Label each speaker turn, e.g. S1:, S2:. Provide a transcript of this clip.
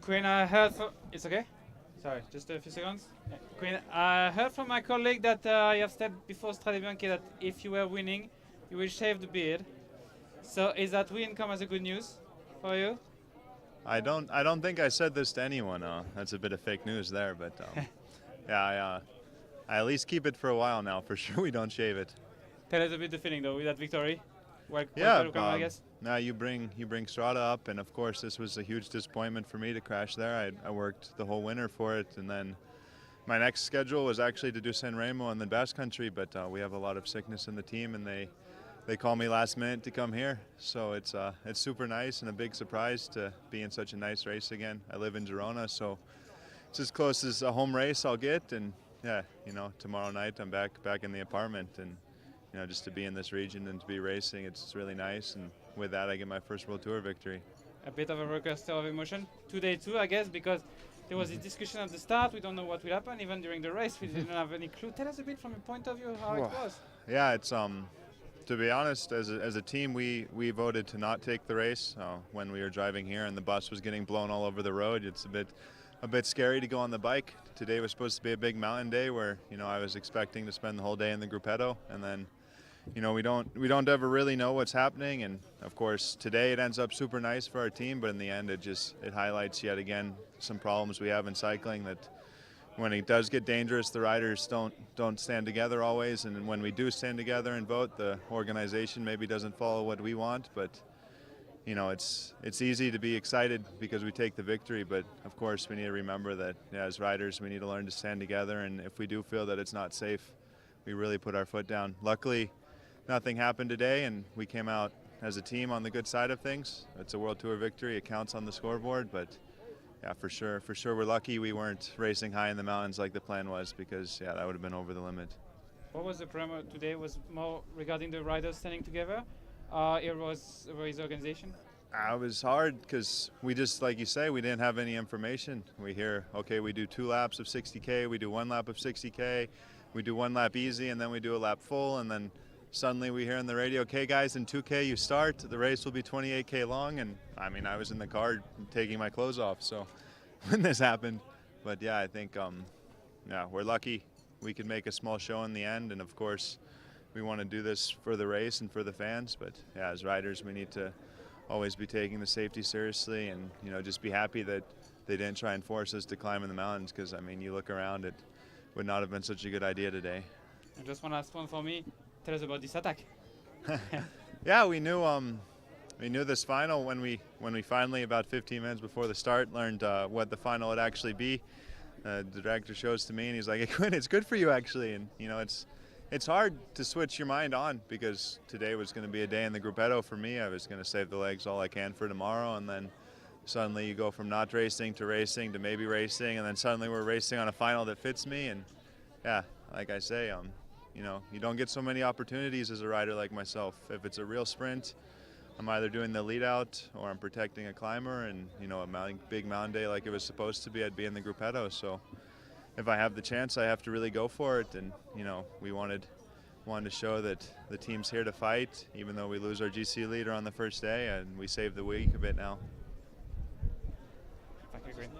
S1: Quinn, I heard from... It's okay? Sorry, just a few seconds. Yeah. Quinn, I heard from my colleague that you have said before Strade Bianche that if you were winning, you will shave the beard. So is that win come as a good news for you?
S2: I don't think I said this to anyone. That's a bit of fake news there, but yeah, I at least keep it for a while now. For sure, we don't shave it.
S1: Tell us a bit the feeling though with that victory.
S2: Yeah.
S1: Welcome, I guess.
S2: Now you bring Strada up, and of course this was a huge disappointment for me to crash there. I worked the whole winter for it, and then my next schedule was actually to do San Remo and then Basque Country, but we have a lot of sickness in the team, and they called me last minute to come here. So it's super nice and a big surprise to be in such a nice race again. I live in Girona, so it's as close as a home race I'll get, and yeah, tomorrow night I'm back in the apartment, and just to be in this region and to be racing, it's really nice. And with that, I get my first World Tour victory.
S1: A bit of a roller coaster of emotion. Today too, I guess, because there was a discussion at the start. We don't know what will happen. Even during the race, we didn't have any clue. Tell us a bit from your point of view how it was.
S2: Yeah, it's to be honest, as a team, we voted to not take the race when we were driving here, and the bus was getting blown all over the road. It's a bit scary to go on the bike. Today was supposed to be a big mountain day where I was expecting to spend the whole day in the gruppetto, and then we don't ever really know what's happening. And of course today it ends up super nice for our team, but in the end it highlights yet again some problems we have in cycling, that when it does get dangerous, the riders don't stand together always, and when we do stand together and vote, the organization maybe doesn't follow what we want. But it's easy to be excited because we take the victory, but of course we need to remember that as riders we need to learn to stand together, and if we do feel that it's not safe, we really put our foot down. Luckily nothing happened today, and we came out as a team on the good side of things. It's a World Tour victory, it counts on the scoreboard, but yeah, for sure we're lucky we weren't racing high in the mountains like the plan was, because yeah, that would have been over the limit.
S1: What was the problem today? Was more regarding the riders standing together? It was his organization?
S2: It was hard because we just, like you say, we didn't have any information. We hear, okay, we do 2 laps of 60K, we do 1 lap of 60K, we do 1 lap easy, and then we do a lap full, and then suddenly we hear on the radio, okay guys, in 2K you start, the race will be 28K long, and I was in the car taking my clothes off, so when this happened. But yeah, I think we're lucky we could make a small show in the end, and of course we want to do this for the race and for the fans, but yeah, as riders we need to always be taking the safety seriously, and just be happy that they didn't try and force us to climb in the mountains, because you look around, it would not have been such a good idea today.
S1: And just one last one for me. Tell us about this attack.
S2: Yeah, we knew this final when we finally, about 15 minutes before the start, learned what the final would actually be. The director shows to me and he's like, "Hey Quinn, it's good for you actually." And it's hard to switch your mind on, because today was going to be a day in the gruppetto for me. I was going to save the legs all I can for tomorrow, and then suddenly you go from not racing to maybe racing, and then suddenly we're racing on a final that fits me. And yeah, like I say, you don't get so many opportunities as a rider like myself. If it's a real sprint, I'm either doing the lead out or I'm protecting a climber, and a big mountain day like it was supposed to be, I'd be in the gruppetto. So if I have the chance, I have to really go for it. And we wanted to show that the team's here to fight, even though we lose our GC leader on the first day, and we saved the week a bit now.
S1: Thank you, Green.